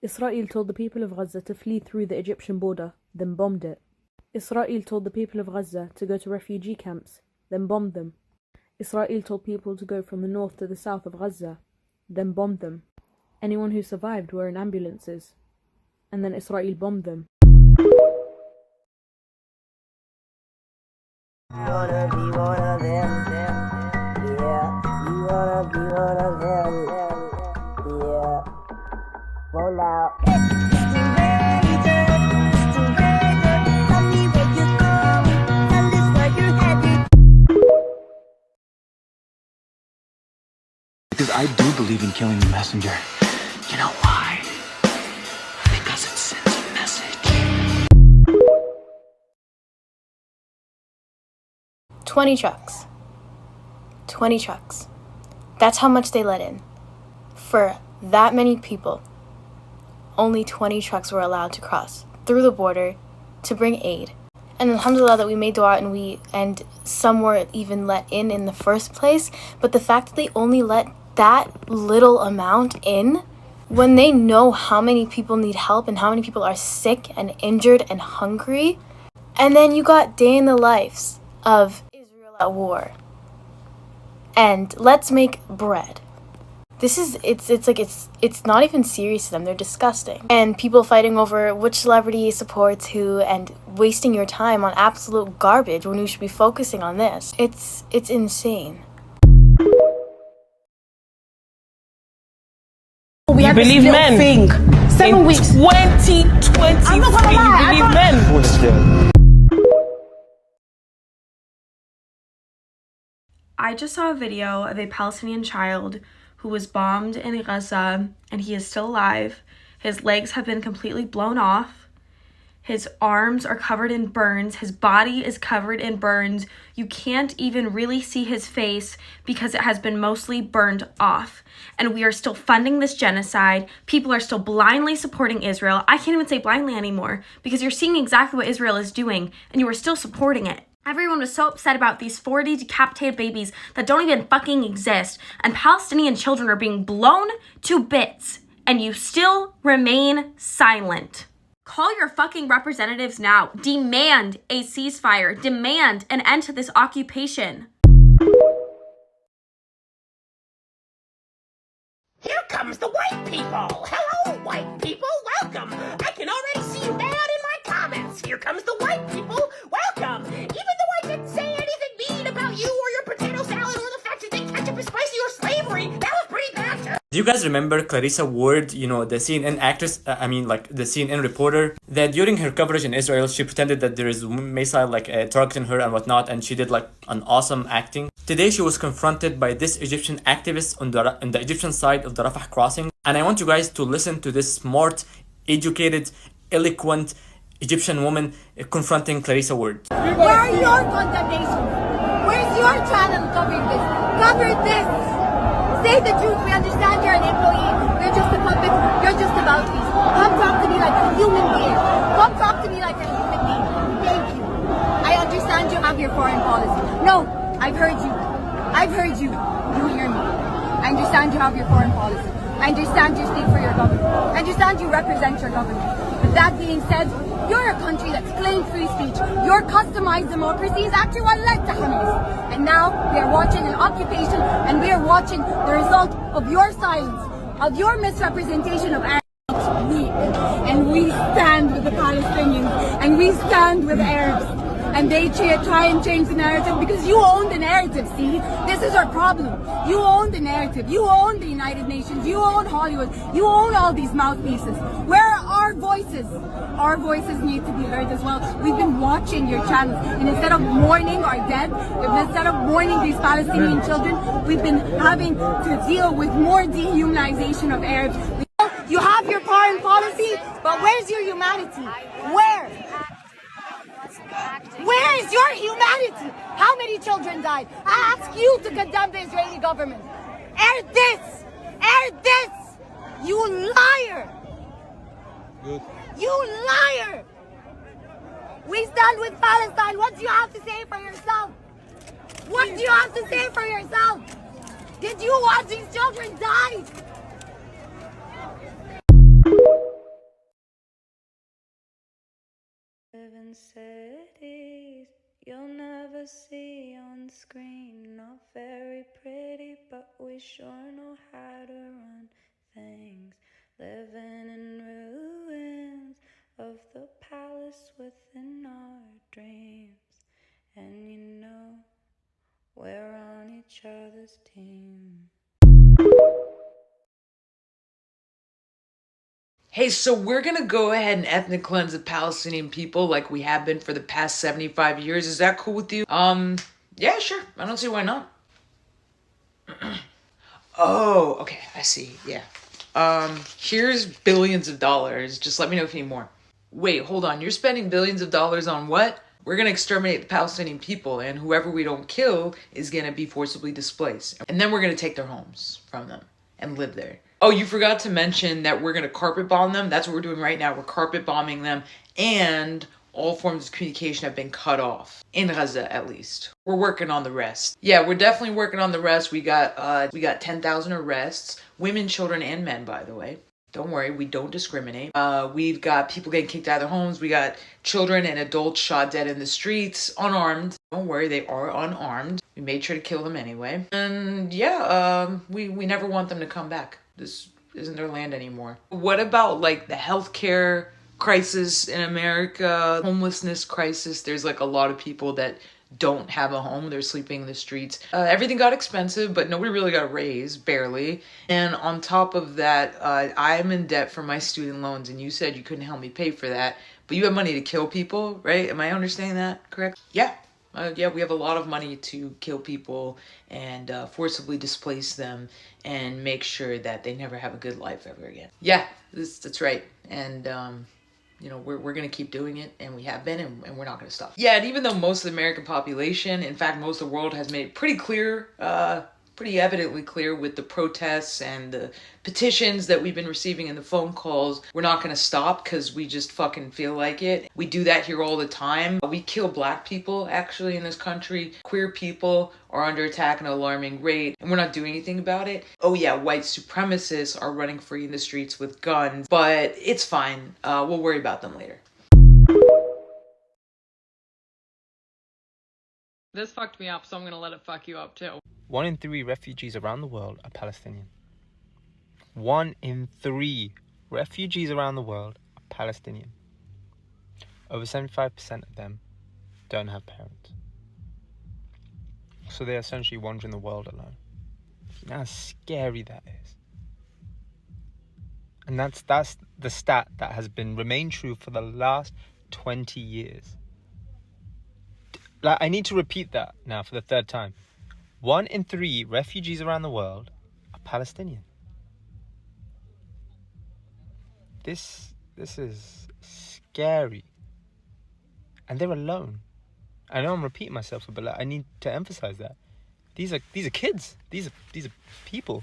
Israel told the people of Gaza to flee through the Egyptian border, then bombed it. Israel told the people of Gaza to go to refugee camps, then bombed them. Israel told people to go from the north to the south of Gaza, then bombed them. Anyone who survived were in ambulances, and then Israel bombed them. You wanna be one of them, yeah. You wanna be one of them, yeah. Roll out. Because I do believe in killing the messenger. You know why? Because it sends a message. 20 trucks. 20 trucks. That's how much they let in. For that many people, only 20 trucks were allowed to cross through the border to bring aid. And alhamdulillah that we made dua and some were even let in the first place. But the fact that they only let that little amount in, when they know how many people need help and how many people are sick and injured and hungry, and then you got day in the lives of Israel at war, and let's make bread. It's not even serious to them. They're disgusting. And people fighting over which celebrity supports who and wasting your time on absolute garbage when we should be focusing on this. It's insane. We have believe men. Thing. 7 weeks. 2024. You believe men. I just saw a video of a Palestinian child who was bombed in Gaza, and he is still alive. His legs have been completely blown off. His arms are covered in burns. His body is covered in burns. You can't even really see his face because it has been mostly burned off. And we are still funding this genocide. People are still blindly supporting Israel. I can't even say blindly anymore because you're seeing exactly what Israel is doing and you are still supporting it. Everyone was so upset about these 40 decapitated babies that don't even fucking exist. And Palestinian children are being blown to bits. And you still remain silent. Call your fucking representatives now. Demand a ceasefire. Demand an end to this occupation. Here comes the white people. Hello, white people. Welcome. I can already see you mad in my comments. Here comes the white people. Welcome. Even though I didn't say anything mean about you or your potato salad or the fact you think ketchup is spicy or slavery, that was pretty bad too. Do you guys remember Clarissa Ward, the CNN actress, the CNN reporter, that during her coverage in Israel, she pretended that there is a missile targeting her and whatnot, and she did an awesome acting. Today, she was confronted by this Egyptian activist on the Egyptian side of the Rafah crossing, and I want you guys to listen to this smart, educated, eloquent Egyptian woman confronting Clarissa Ward. Where are your condemnations? Where's your channel covering this? Cover this! Say the truth. We understand you're an employee. You're just a puppet. You're just a mouthpiece. Come talk to me like a human being. Come talk to me like a human being. Thank you. I understand you have your foreign policy. No, I've heard you. I've heard you. You hear me. I understand you have your foreign policy. I understand you speak for your government. I understand you represent your government. But that being said, you're a country that's claimed free speech. Your customized democracy is actually what led to Hamas. And now we are watching an occupation, and we are watching the result of your silence, of your misrepresentation of Arabs. And we stand with the Palestinians, and we stand with Arabs. And they try and change the narrative because you own the narrative, see? This is our problem. You own the narrative. You own the United Nations. You own Hollywood. You own all these mouthpieces. Where are our voices? Our voices need to be heard as well. We've been watching your channels, and instead of mourning our dead, instead of mourning these Palestinian children, we've been having to deal with more dehumanization of Arabs. You have your foreign policy, but where's your humanity? Where? Where is your humanity? How many children died? I ask you to condemn the Israeli government. Air this! Air this! You liar! Good. You liar! We stand with Palestine. What do you have to say for yourself? What do you have to say for yourself? Did you watch these children die? and cities you'll never see on screen. Not very pretty, but we sure know how to run things. Living in ruins of the palace within our dreams. And you know, we're on each other's team. Hey, so we're gonna go ahead and ethnic cleanse the Palestinian people like we have been for the past 75 years. Is that cool with you? Yeah, sure. I don't see why not. Oh, okay, I see, yeah. Here's billions of dollars. Just let me know if you need more. Wait, hold on. You're spending billions of dollars on what? We're gonna exterminate the Palestinian people, and whoever we don't kill is gonna be forcibly displaced. And then we're gonna take their homes from them and live there. Oh, you forgot to mention that we're gonna carpet bomb them. That's what we're doing right now. We're carpet bombing them, and all forms of communication have been cut off. In Gaza, at least. We're working on the rest. Yeah, we're definitely working on the rest. We got 10,000 arrests. Women, children, and men, by the way. Don't worry, we don't discriminate. We've got people getting kicked out of their homes. We got children and adults shot dead in the streets, unarmed. Don't worry, they are unarmed. We made sure to kill them anyway. And yeah, we never want them to come back. This isn't their land anymore. What about like the healthcare crisis in America, homelessness crisis? There's like a lot of people that don't have a home. They're sleeping in the streets. Everything got expensive, but nobody really got a raise, barely. And on top of that, I'm in debt for my student loans, and you said you couldn't help me pay for that, but you have money to kill people, right? Am I understanding that correct? Yeah. Yeah, we have a lot of money to kill people and forcibly displace them and make sure that they never have a good life ever again. Yeah, that's right. And you know, we're going to keep doing it, and we have been, and we're not going to stop. Yeah, and even though most of the American population, in fact, most of the world has made it pretty clear, pretty evidently clear with the protests and the petitions that we've been receiving and the phone calls, we're not going to stop because we just fucking feel like it. We do that here all the time. We kill black people, actually, in this country. Queer people are under attack at an alarming rate, and we're not doing anything about it. Oh yeah, white supremacists are running free in the streets with guns, but it's fine. We'll worry about them later. This fucked me up, so I'm gonna let it fuck you up too. 1 in 3 refugees around the world are Palestinian. 1 in 3 refugees around the world are Palestinian. Over 75% of them don't have parents. So they're essentially wandering the world alone. You know how scary that is. And that's the stat that has remained true for the last 20 years. Like, I need to repeat that now for the third time. 1 in 3 refugees around the world are Palestinian. This is scary. And they're alone. I know I'm repeating myself, but like, I need to emphasize that. These are kids. These are people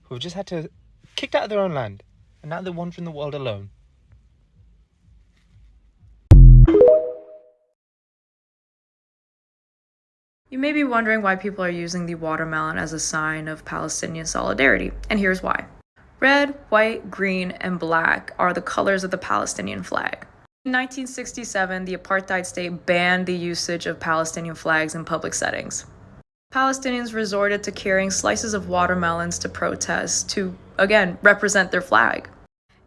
who have just had to kicked out of their own land, and now they're wandering the world alone. You may be wondering why people are using the watermelon as a sign of Palestinian solidarity, and here's why. Red, white, green, and black are the colors of the Palestinian flag. In 1967, the apartheid state banned the usage of Palestinian flags in public settings. Palestinians resorted to carrying slices of watermelons to protest to, again, represent their flag.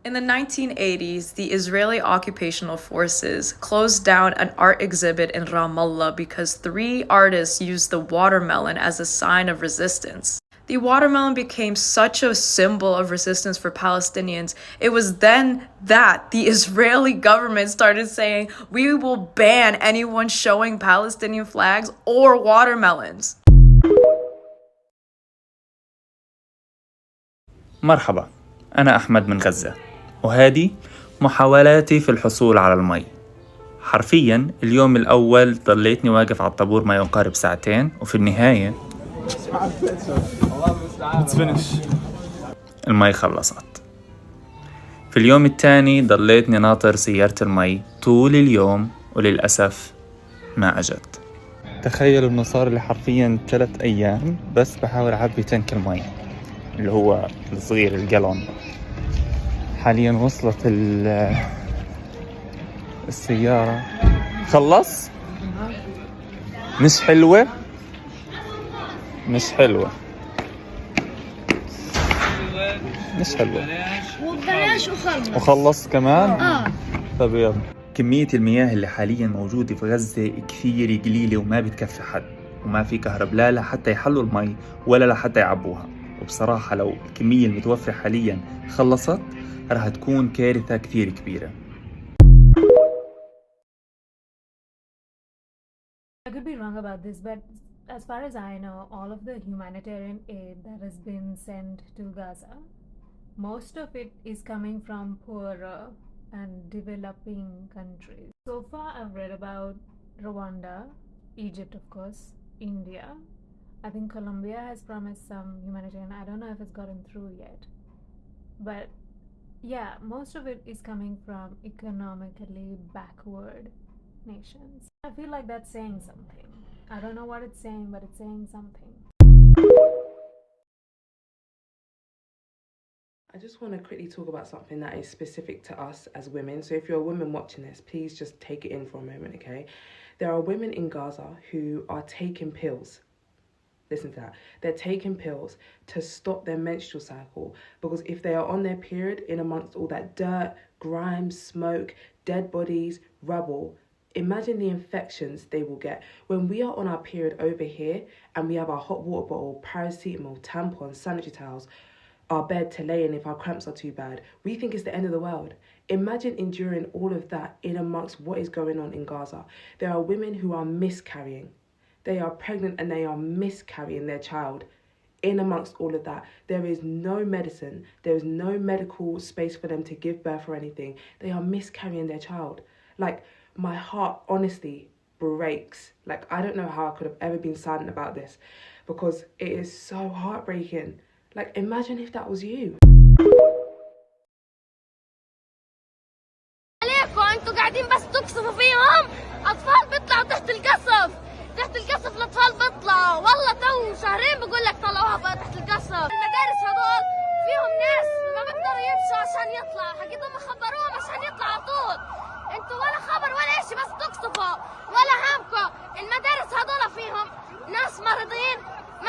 In the 1980s, the Israeli occupational forces closed down an art exhibit in Ramallah because 3 artists used the watermelon as a sign of resistance. The watermelon became such a symbol of resistance for Palestinians. It was then that the Israeli government started saying, we will ban anyone showing Palestinian flags or watermelons. مرحبا، أنا أحمد من غزة، وهذه محاولاتي في الحصول على المي. حرفياً اليوم الأول ضليتني واقف على الطابور ما يقارب 2 ساعات، وفي النهاية المي خلصت. في اليوم الثاني ضليتني ناطر سيارة المي طول اليوم، وللأسف ما أجت. تخيلوا إنه صار لي حرفياً 3 أيام بس بحاول أعبي تانك المي اللي هو الصغير الجالون. حالياً وصلت السيارة خلص؟ مش حلوة؟ مش حلوة. مش حلوة. وببلاش وخلص كمان؟ طب يلا. كمية المياه اللي حاليا موجودة في غزة كثير قليلة وما بتكفي حد، وما في كهرب لا لحتى يحلوا المي ولا لحتى يعبوها. وبصراحة لو الكمية المتوفرة حاليا خلصت رح تكون كارثة كثير كبيرة. I could be wrong about this, but as far as I know, all of the humanitarian aid that has been sent to Gaza, most of it is coming from poorer and developing countries. So far, I've read about Rwanda, Egypt, of course, India. I think Colombia has promised some humanitarian. I don't know if it's gotten through yet. But yeah, most of it is coming from economically backward nations. I feel like that's saying something. I don't know what it's saying, but it's saying something. I just want to quickly talk about something that is specific to us as women. So if you're a woman watching this, please just take it in for a moment, okay? There are women in Gaza who are taking pills. Listen to that. They're taking pills to stop their menstrual cycle, because if they are on their period in amongst all that dirt, grime, smoke, dead bodies, rubble, imagine the infections they will get. When we are on our period over here and we have our hot water bottle, paracetamol, tampons, sanitary towels, our bed to lay in if our cramps are too bad, we think it's the end of the world. Imagine enduring all of that in amongst what is going on in Gaza. There are women who are miscarrying. They are pregnant and they are miscarrying their child. In amongst all of that, there is no medicine. There is no medical space for them to give birth or anything. They are miscarrying their child. Like, my heart honestly breaks. Like, I don't know how I could have ever been silent about this, because it is so heartbreaking. Like, imagine if that was you. عليكم انتوا قاعدين بس تقصفوا فيهم. اطفال بيطلعوا تحت القصف. تحت القصف الاطفال بيطلعوا. والله تو شهرين بقول لك طلعوها تحت القصف. المدارس هذول فيهم ناس ما بيقدروا يمشوا عشان يطلعوا. حقيقة ما خبروهم عشان يطلعوا على طول. انتوا ولا خبر ولا اشي، بس تقصفوا ولا همكم. المدارس هذول فيهم ناس مريضين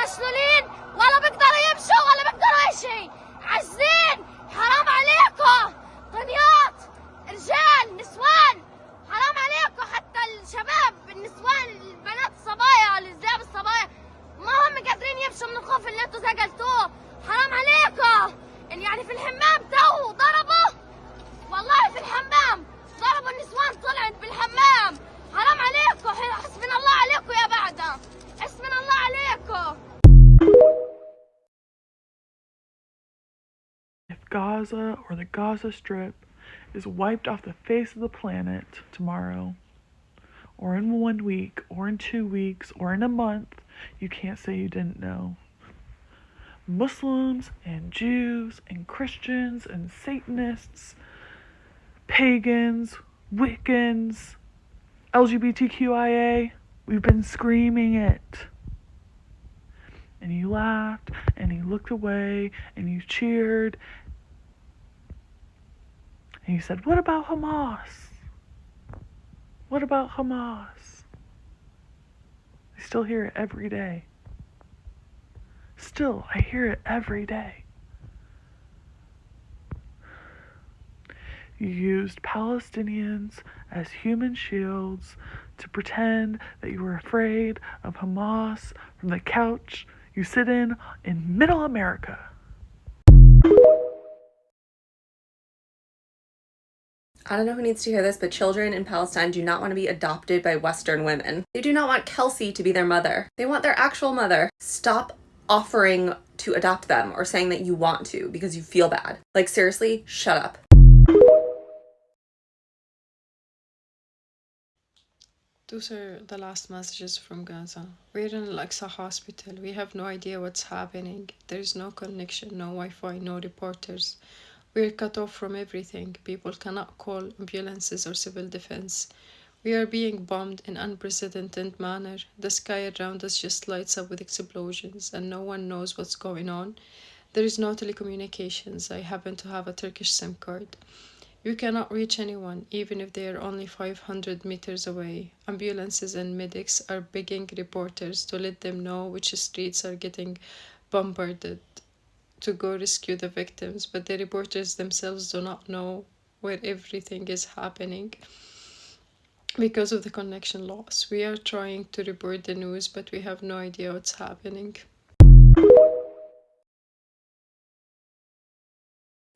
مشلولين ولا بيقدروا يمشوا ولا بيقدروا اشي. عاجزين. حرام عليكم. طنيات، رجال، نسوان، حرام عليكم. حتى الشباب، النسوان، البنات الصبايا، الزياب الصبايا ما هم قادرين يمشوا من الخوف اللي انتوا زقلتوه. حرام عليكم. يعني في الحمام تو ضربوا، والله في الحمام ضربوا النسوان، طلعت بالحمام. حرام عليكم. حسبنا الله عليكم يا بعدة. حسبنا الله عليكم. If Gaza or the Gaza Strip is wiped off the face of the planet tomorrow, or in 1 week, or in 2 weeks, or in a month, you can't say you didn't know. Muslims and Jews and Christians and Satanists, pagans, Wiccans, LGBTQIA, we've been screaming it. And you laughed, and you looked away, and you cheered, and you said, what about Hamas? What about Hamas? I still hear it every day. Still, I hear it every day. You used Palestinians as human shields to pretend that you were afraid of Hamas from the couch you sit in Middle America. I don't know who needs to hear this, but children in Palestine do not want to be adopted by Western women. They do not want Kelsey to be their mother. They want their actual mother. Stop offering to adopt them or saying that you want to because you feel bad. Like, seriously, shut up. Those are the last messages from Gaza. We're in Al-Aqsa hospital. We have no idea what's happening. There's no connection, no Wi-Fi, no reporters. We're cut off from everything. People cannot call ambulances or civil defense. We are being bombed in unprecedented manner. The sky around us just lights up with explosions and no one knows what's going on. There is no telecommunications. I happen to have a Turkish SIM card. You cannot reach anyone, even if they are only 500 meters away. Ambulances and medics are begging reporters to let them know which streets are getting bombarded to go rescue the victims, but the reporters themselves do not know where everything is happening because of the connection loss. We are trying to report the news, but we have no idea what's happening.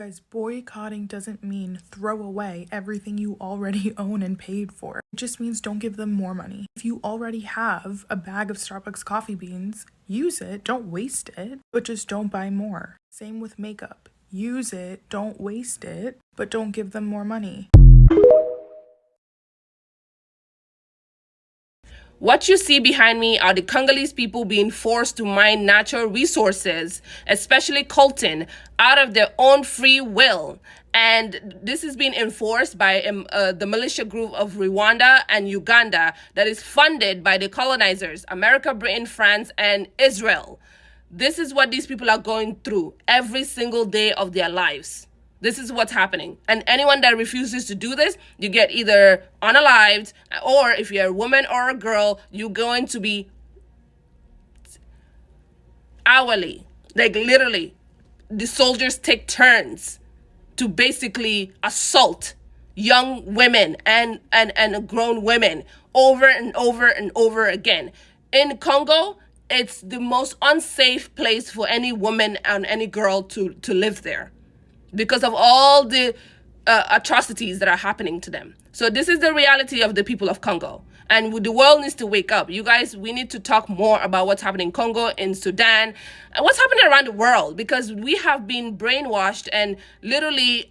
Guys, boycotting doesn't mean throw away everything you already own and paid for. It just means don't give them more money. If you already have a bag of Starbucks coffee beans, use it, don't waste it, but just don't buy more. Same with makeup. Use it, don't waste it, but don't give them more money. What you see behind me are the Congolese people being forced to mine natural resources, especially coltan, out of their own free will. And this is being enforced by the militia group of Rwanda and Uganda that is funded by the colonizers, America, Britain, France, and Israel. This is what these people are going through every single day of their lives. This is what's happening. And anyone that refuses to do this, you get either unalived, or if you're a woman or a girl, you're going to be hourly. Like literally, the soldiers take turns to basically assault young women and grown women over and over and over again. In Congo, it's the most unsafe place for any woman and any girl to live there, because of all the atrocities that are happening to them. So this is the reality of the people of Congo. And the world needs to wake up. You guys, we need to talk more about what's happening in Congo, in Sudan, and what's happening around the world, because we have been brainwashed and literally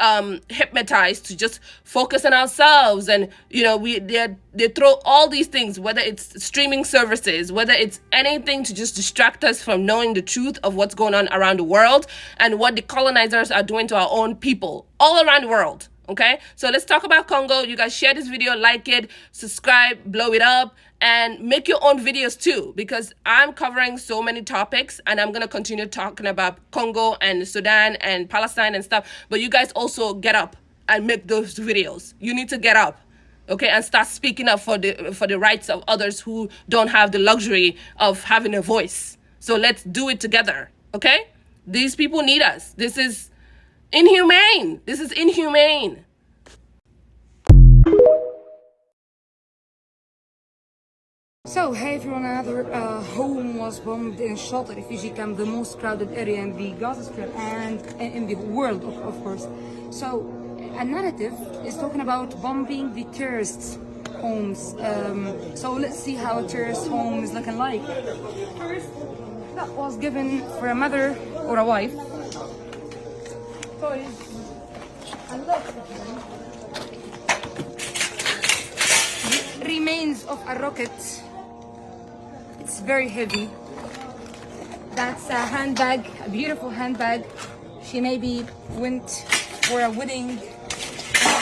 hypnotized to just focus on ourselves. And, you know, they throw all these things, whether it's streaming services, whether it's anything to just distract us from knowing the truth of what's going on around the world and what the colonizers are doing to our own people all around the world. Okay, so let's talk about Congo. You guys share this video, like it, subscribe, blow it up, and make your own videos too, because I'm covering so many topics and I'm going to continue talking about Congo and Sudan and Palestine and stuff. But you guys also get up and make those videos. You need to get up, okay, and start speaking up for the rights of others who don't have the luxury of having a voice. So let's do it together, okay? These people need us. This is inhumane. This is inhumane. So, hey everyone, another home was bombed and shot at refugee camp, the most crowded area in the Gaza Strip and in the world, of course. So, a narrative is talking about bombing the terrorists' homes. So let's see how a terrorist home is looking like. First, that was given for a mother or a wife. Toys. And look, remains of a rocket. It's very heavy. That's a handbag, a beautiful handbag. She maybe went for a wedding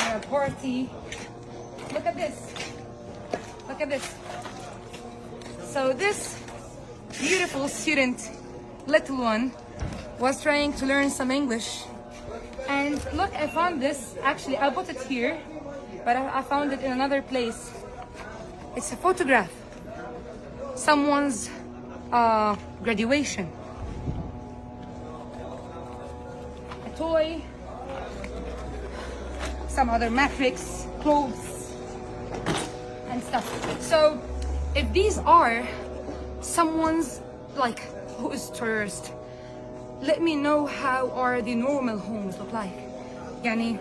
or a party. Look at this. Look at this. So this beautiful student, little one, was trying to learn some English. And look, I found this. Actually, I put it here, but I found it in another place. It's a photograph. Someone's graduation. A toy. Some other matrix, clothes, and stuff. So, if these are someone's, like, who is terrorist, let me know how are the normal homes look like. Yani.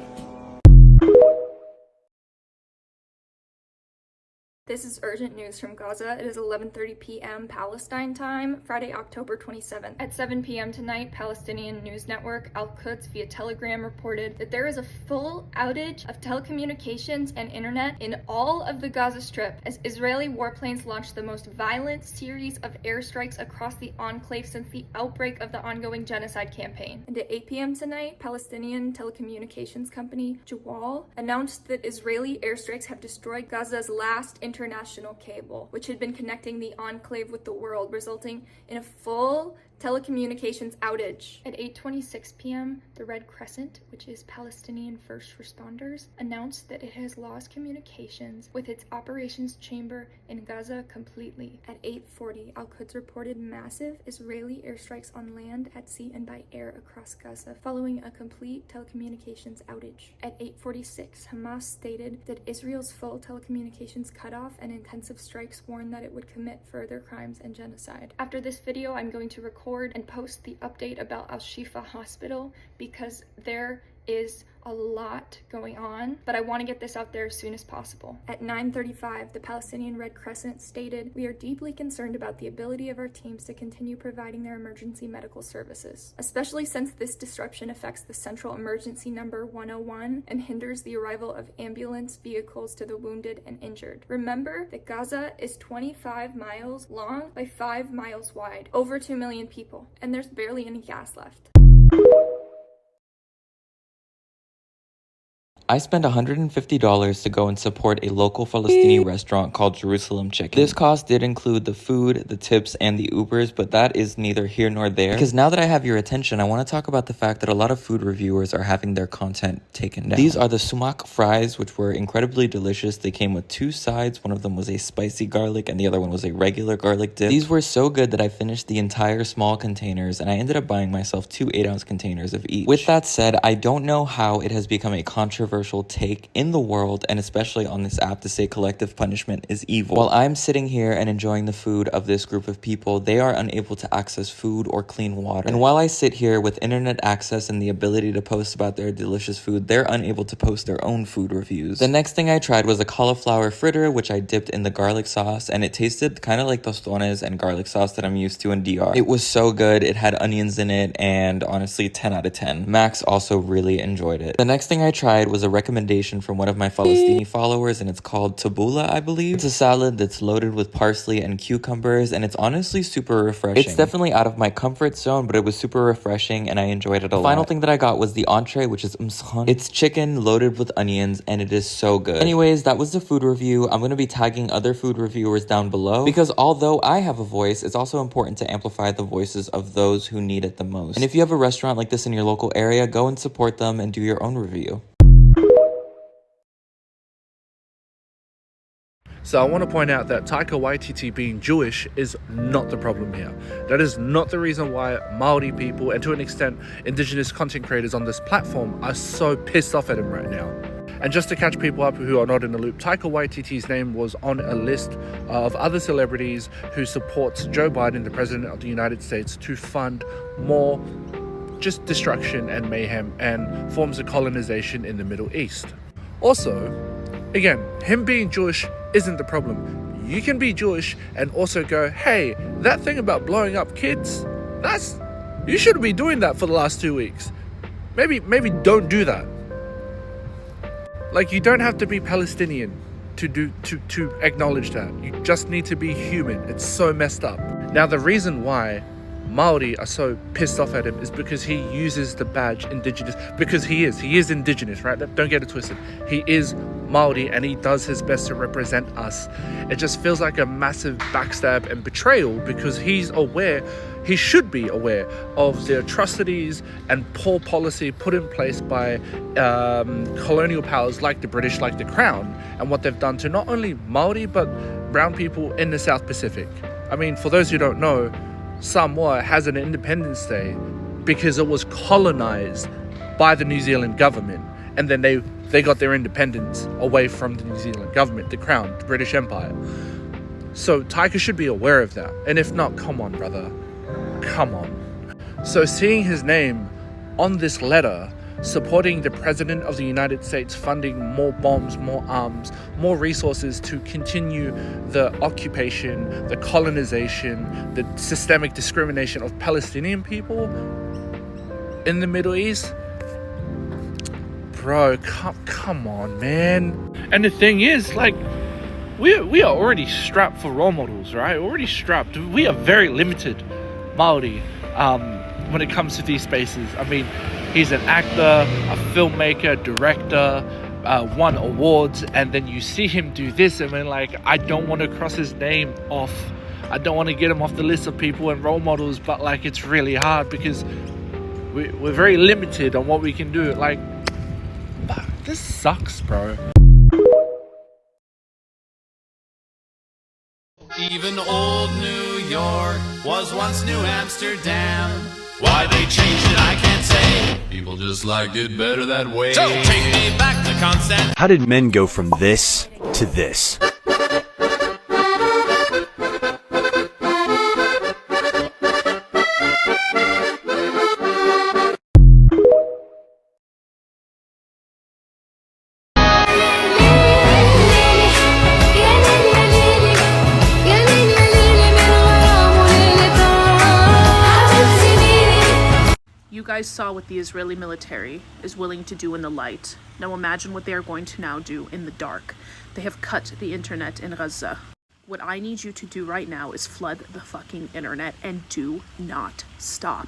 This is urgent news from Gaza. It is 11:30 p.m. Palestine time, Friday, October 27th. At 7 p.m. tonight, Palestinian news network Al-Quds via Telegram reported that there is a full outage of telecommunications and internet in all of the Gaza Strip as Israeli warplanes launched the most violent series of airstrikes across the enclave since the outbreak of the ongoing genocide campaign. And at 8 p.m. tonight, Palestinian telecommunications company Jawal announced that Israeli airstrikes have destroyed Gaza's last international cable, which had been connecting the enclave with the world, resulting in a full telecommunications outage. At 8:26 p.m., the Red Crescent, which is Palestinian first responders, announced that it has lost communications with its operations chamber in Gaza completely. At 8:40, Al-Quds reported massive Israeli airstrikes on land, at sea, and by air across Gaza, following a complete telecommunications outage. At 8:46, Hamas stated that Israel's full telecommunications cutoff and intensive strikes warned that it would commit further crimes and genocide. After this video, I'm going to record and post the update about Al-Shifa Hospital because there is a lot going on, but I want to get this out there as soon as possible. At 9:35, the Palestinian Red Crescent stated, "We are deeply concerned about the ability of our teams to continue providing their emergency medical services, especially since this disruption affects the central emergency number 101 and hinders the arrival of ambulance vehicles to the wounded and injured. Remember that Gaza is 25 miles long by 5 miles wide, over 2 million people, and there's barely any gas left." I spent $150 to go and support a local Palestinian restaurant called Jerusalem Chicken. This cost did include the food, the tips, and the Ubers, but that is neither here nor there. Because now that I have your attention, I want to talk about the fact that a lot of food reviewers are having their content taken down. These are the sumac fries, which were incredibly delicious. They came with 2 sides. One of them was a spicy garlic, and the other one was a regular garlic dip. These were so good that I finished the entire small containers, and I ended up buying myself 2 8-ounce containers of each. With that said, I don't know how it has become a controversial take in the world, and especially on this app, to say collective punishment is evil. While I'm sitting here and enjoying the food of this group of people, they are unable to access food or clean water. And while I sit here with internet access and the ability to post about their delicious food, they're unable to post their own food reviews. The next thing I tried was a cauliflower fritter, which I dipped in the garlic sauce, and it tasted kind of like tostones and garlic sauce that I'm used to in DR. It was so good. It had onions in it, and honestly, 10 out of 10. Max also really enjoyed it. The next thing I tried was a recommendation from one of my Palestinian followers, and it's called tabbouleh, I believe. It's a salad that's loaded with parsley and cucumbers, and it's honestly super refreshing. It's definitely out of my comfort zone, but it was super refreshing, and I enjoyed it a lot. The final thing that I got was the entree, which is mskhon. It's chicken loaded with onions, and it is so good. Anyways, that was the food review. I'm going to be tagging other food reviewers down below, because although I have a voice, it's also important to amplify the voices of those who need it the most. And if you have a restaurant like this in your local area, go and support them and do your own review. So I want to point out that Taika Waititi being Jewish is not the problem here. That is not the reason why Maori people, and to an extent indigenous content creators on this platform, are so pissed off at him right now. And just to catch people up who are not in the loop, Taika Waititi's name was on a list of other celebrities who supports Joe Biden, the President of the United States, to fund more just destruction and mayhem and forms of colonization in the Middle East. Also, again, him being Jewish isn't the problem. You can be Jewish and also go, hey, that thing about blowing up kids, you shouldn't be doing that for the last 2 weeks. Maybe don't do that. Like, you don't have to be Palestinian to acknowledge that. You just need to be human. It's so messed up. Now, the reason why Maori are so pissed off at him is because he uses the badge indigenous, because he is indigenous, right? Don't get it twisted. He is Maori and he does his best to represent us. It just feels like a massive backstab and betrayal, because he should be aware of the atrocities and poor policy put in place by colonial powers like the British, like the Crown, and what they've done to not only Maori but brown people in the South Pacific. I mean, for those who don't know, Samoa has an Independence Day because it was colonized by the New Zealand government, and then they got their independence away from the New Zealand government, the Crown, the British Empire. So Taika should be aware of that, and if not, come on, brother, come on. So seeing his name on this letter supporting the President of the United States, funding more bombs, more arms, more resources to continue the occupation, the colonization, the systemic discrimination of Palestinian people in the Middle East. Bro, come on, man. And the thing is, like, we are already strapped for role models, right? Already strapped. We are very limited, Maori, when it comes to these spaces. I mean, he's an actor, a filmmaker, director, won awards, and then you see him do this, and then, like, I don't want to cross his name off I don't want to get them off the list of people and role models, but like it's really hard because we're very limited on what we can do. Like, fuck, this sucks, bro. Even old New York was once New Amsterdam. Why they changed it, I can't say. People just liked it better that way. So take me back to Constantinople. How did men go from this to this? You guys saw what the Israeli military is willing to do in the light. Now imagine what they are going to now do in the dark. They have cut the internet in Gaza. What I need you to do right now is flood the fucking internet and do not stop.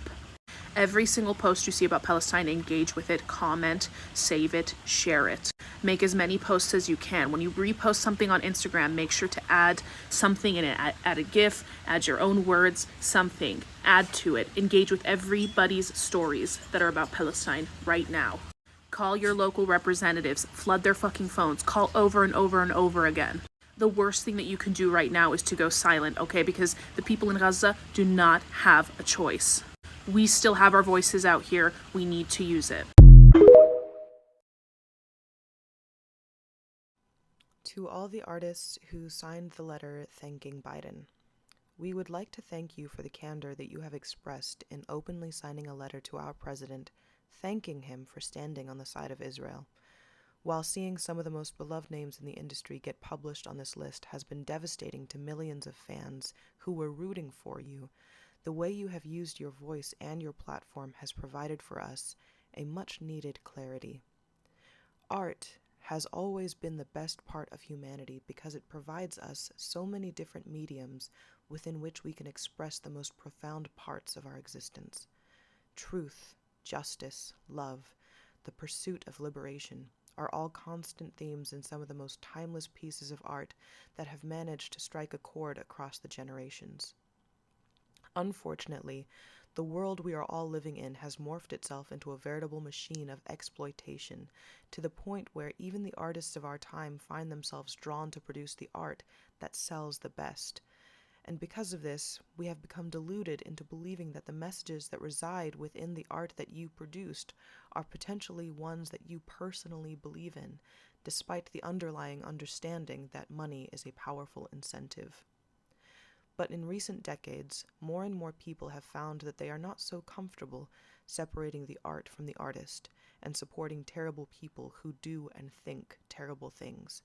Every single post you see about Palestine, engage with it, comment, save it, share it. Make as many posts as you can. When you repost something on Instagram, make sure to add something in it. Add a GIF, add your own words, something. Add to it. Engage with everybody's stories that are about Palestine right now. Call your local representatives. Flood their fucking phones. Call over and over and over again. The worst thing that you can do right now is to go silent, okay? Because the people in Gaza do not have a choice. We still have our voices out here. We need to use it. To all the artists who signed the letter thanking Biden, we would like to thank you for the candor that you have expressed in openly signing a letter to our president, thanking him for standing on the side of Israel. While seeing some of the most beloved names in the industry get published on this list has been devastating to millions of fans who were rooting for you, the way you have used your voice and your platform has provided for us a much-needed clarity. Art has always been the best part of humanity because it provides us so many different mediums within which we can express the most profound parts of our existence. Truth, justice, love, the pursuit of liberation are all constant themes in some of the most timeless pieces of art that have managed to strike a chord across the generations. Unfortunately, the world we are all living in has morphed itself into a veritable machine of exploitation, to the point where even the artists of our time find themselves drawn to produce the art that sells the best. And because of this, we have become deluded into believing that the messages that reside within the art that you produced are potentially ones that you personally believe in, despite the underlying understanding that money is a powerful incentive. But in recent decades, more and more people have found that they are not so comfortable separating the art from the artist and supporting terrible people who do and think terrible things.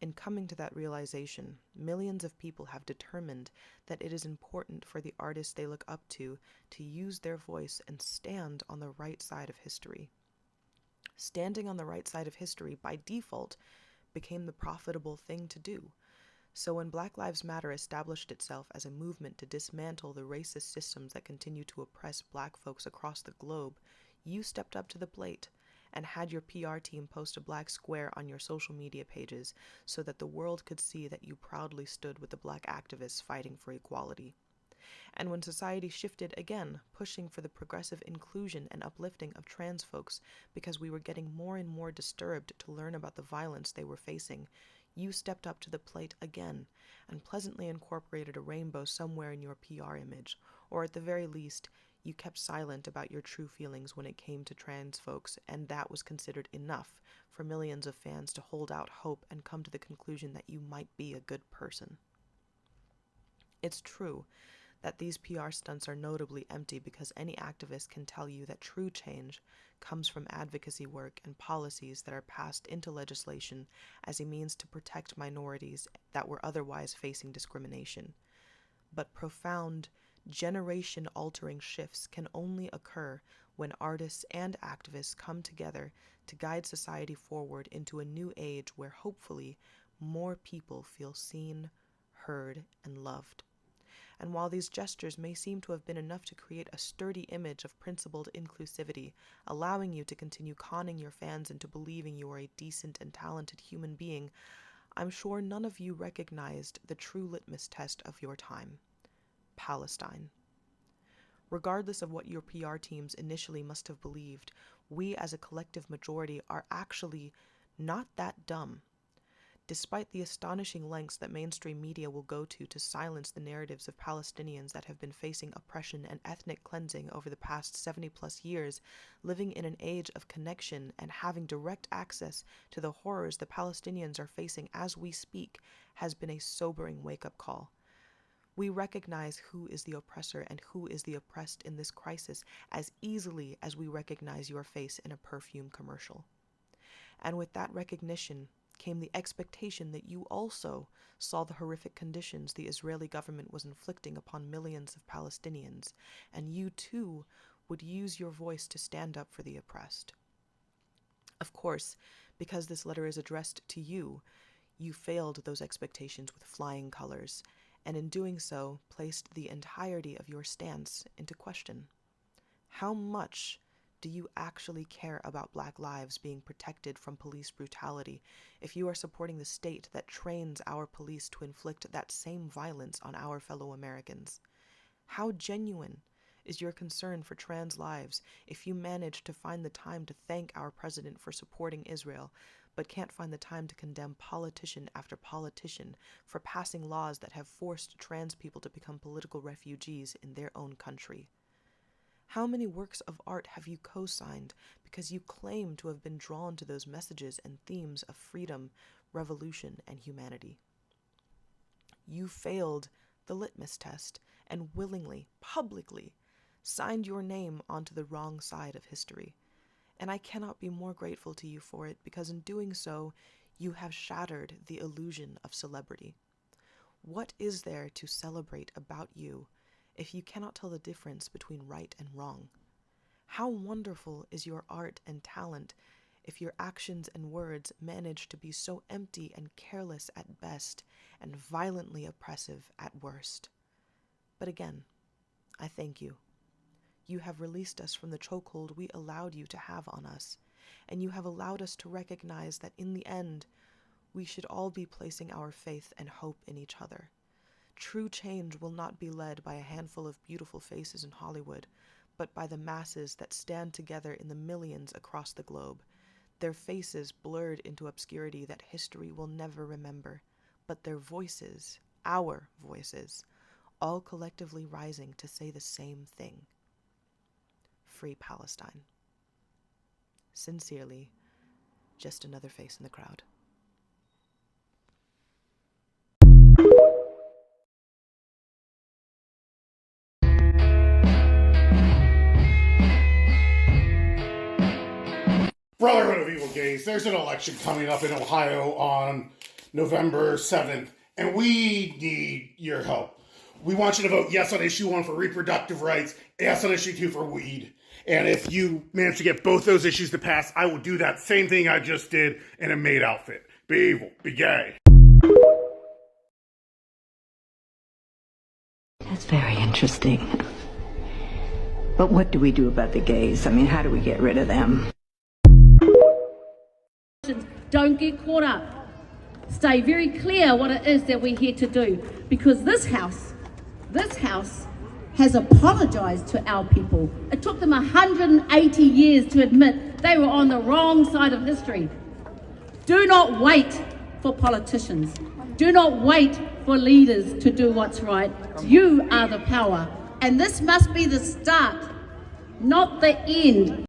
In coming to that realization, millions of people have determined that it is important for the artists they look up to use their voice and stand on the right side of history. Standing on the right side of history, by default, became the profitable thing to do. So when Black Lives Matter established itself as a movement to dismantle the racist systems that continue to oppress Black folks across the globe, you stepped up to the plate and had your PR team post a black square on your social media pages so that the world could see that you proudly stood with the Black activists fighting for equality. And when society shifted again, pushing for the progressive inclusion and uplifting of trans folks because we were getting more and more disturbed to learn about the violence they were facing, you stepped up to the plate again and pleasantly incorporated a rainbow somewhere in your PR image, or at the very least, you kept silent about your true feelings when it came to trans folks, and that was considered enough for millions of fans to hold out hope and come to the conclusion that you might be a good person. It's true that these PR stunts are notably empty because any activist can tell you that true change comes from advocacy work and policies that are passed into legislation as a means to protect minorities that were otherwise facing discrimination. But profound, generation-altering shifts can only occur when artists and activists come together to guide society forward into a new age where hopefully more people feel seen, heard, and loved. And while these gestures may seem to have been enough to create a sturdy image of principled inclusivity, allowing you to continue conning your fans into believing you are a decent and talented human being, I'm sure none of you recognized the true litmus test of your time: Palestine. Regardless of what your PR teams initially must have believed, we as a collective majority are actually not that dumb. Despite the astonishing lengths that mainstream media will go to silence the narratives of Palestinians that have been facing oppression and ethnic cleansing over the past 70+ years, living in an age of connection and having direct access to the horrors the Palestinians are facing as we speak has been a sobering wake-up call. We recognize who is the oppressor and who is the oppressed in this crisis as easily as we recognize your face in a perfume commercial. And with that recognition came the expectation that you also saw the horrific conditions the Israeli government was inflicting upon millions of Palestinians, and you too would use your voice to stand up for the oppressed. Of course, because this letter is addressed to you, you failed those expectations with flying colors, and in doing so, placed the entirety of your stance into question. How much do you actually care about Black lives being protected from police brutality if you are supporting the state that trains our police to inflict that same violence on our fellow Americans? How genuine is your concern for trans lives if you manage to find the time to thank our president for supporting Israel, but can't find the time to condemn politician after politician for passing laws that have forced trans people to become political refugees in their own country? How many works of art have you co-signed because you claim to have been drawn to those messages and themes of freedom, revolution, and humanity? You failed the litmus test and willingly, publicly, signed your name onto the wrong side of history. And I cannot be more grateful to you for it, because in doing so, you have shattered the illusion of celebrity. What is there to celebrate about you if you cannot tell the difference between right and wrong? How wonderful is your art and talent if your actions and words manage to be so empty and careless at best and violently oppressive at worst? But again, I thank you. You have released us from the chokehold we allowed you to have on us, and you have allowed us to recognize that in the end, we should all be placing our faith and hope in each other. True change will not be led by a handful of beautiful faces in Hollywood, but by the masses that stand together in the millions across the globe, their faces blurred into obscurity that history will never remember, but their voices, our voices, all collectively rising to say the same thing: Free Palestine. Sincerely, just another face in the crowd. Brotherhood of Evil Gays, there's an election coming up in Ohio on November 7th, and we need your help. We want you to vote yes on issue 1 for reproductive rights, yes on issue 2 for weed. And if you manage to get both those issues to pass, I will do that same thing I just did in a maid outfit. Be evil, be gay. That's very interesting. But what do we do about the gays? I mean, how do we get rid of them? Don't get caught up. Stay very clear what it is that we're here to do, because this house has apologized to our people. It took them 180 years to admit they were on the wrong side of history. Do not wait for politicians. Do not wait for leaders to do what's right. You are the power, and this must be the start, not the end.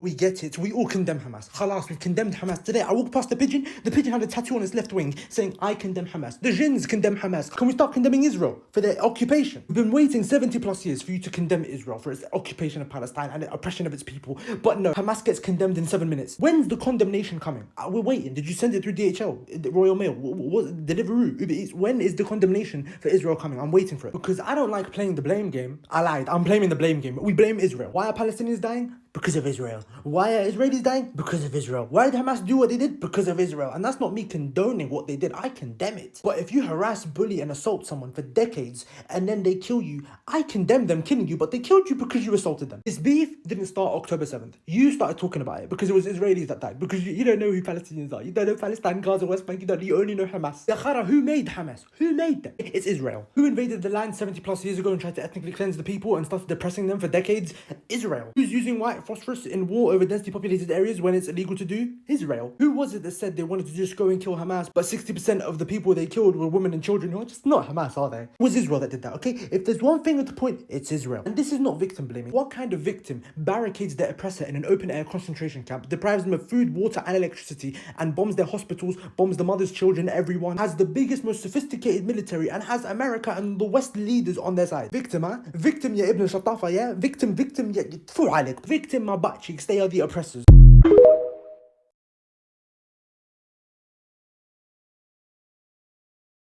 We get it. We all condemn Hamas. Khalas, we've condemned Hamas. Today, I walked past the pigeon. The pigeon had a tattoo on its left wing saying, I condemn Hamas. The jinns condemn Hamas. Can we start condemning Israel for their occupation? We've been waiting 70+ years for you to condemn Israel for its occupation of Palestine and the oppression of its people. But no, Hamas gets condemned in 7 minutes. When's the condemnation coming? We're waiting. Did you send it through DHL, the Royal Mail, Deliveroo, Uber Eats? When is the condemnation for Israel coming? I'm waiting for it. Because I don't like playing the blame game. I lied. I'm blaming the blame game. We blame Israel. Why are Palestinians dying? Because of Israel. Why are Israelis dying? Because of Israel. Why did Hamas do what they did? Because of Israel. And that's not me condoning what they did. I condemn it. But if you harass, bully, and assault someone for decades and then they kill you, I condemn them killing you, but they killed you because you assaulted them. This beef didn't start October 7th. You started talking about it because it was Israelis that died. Because you don't know who Palestinians are. You don't know Palestine, Gaza, West Bank. You only know Hamas. Yakhara, who made Hamas? Who made them? It's Israel. Who invaded the land 70 plus years ago and tried to ethnically cleanse the people and started oppressing them for decades? Israel. Who's using white phosphorus in war over densely populated areas when it's illegal to do? Israel. Who was it that said they wanted to just go and kill Hamas, but 60% of the people they killed were women and children who are just not Hamas, are they? It was Israel that did that, okay? If there's one thing at the point, it's Israel. And this is not victim blaming. What kind of victim barricades their oppressor in an open air concentration camp, deprives them of food, water, and electricity, and bombs their hospitals, bombs the mothers, children, everyone, has the biggest, most sophisticated military, and has America and the West leaders on their side? Victim, huh? Victim, ya ibn Shatafa, yeah? Victim, ya tfu alik. Victim, my butt cheeks, they are the oppressors.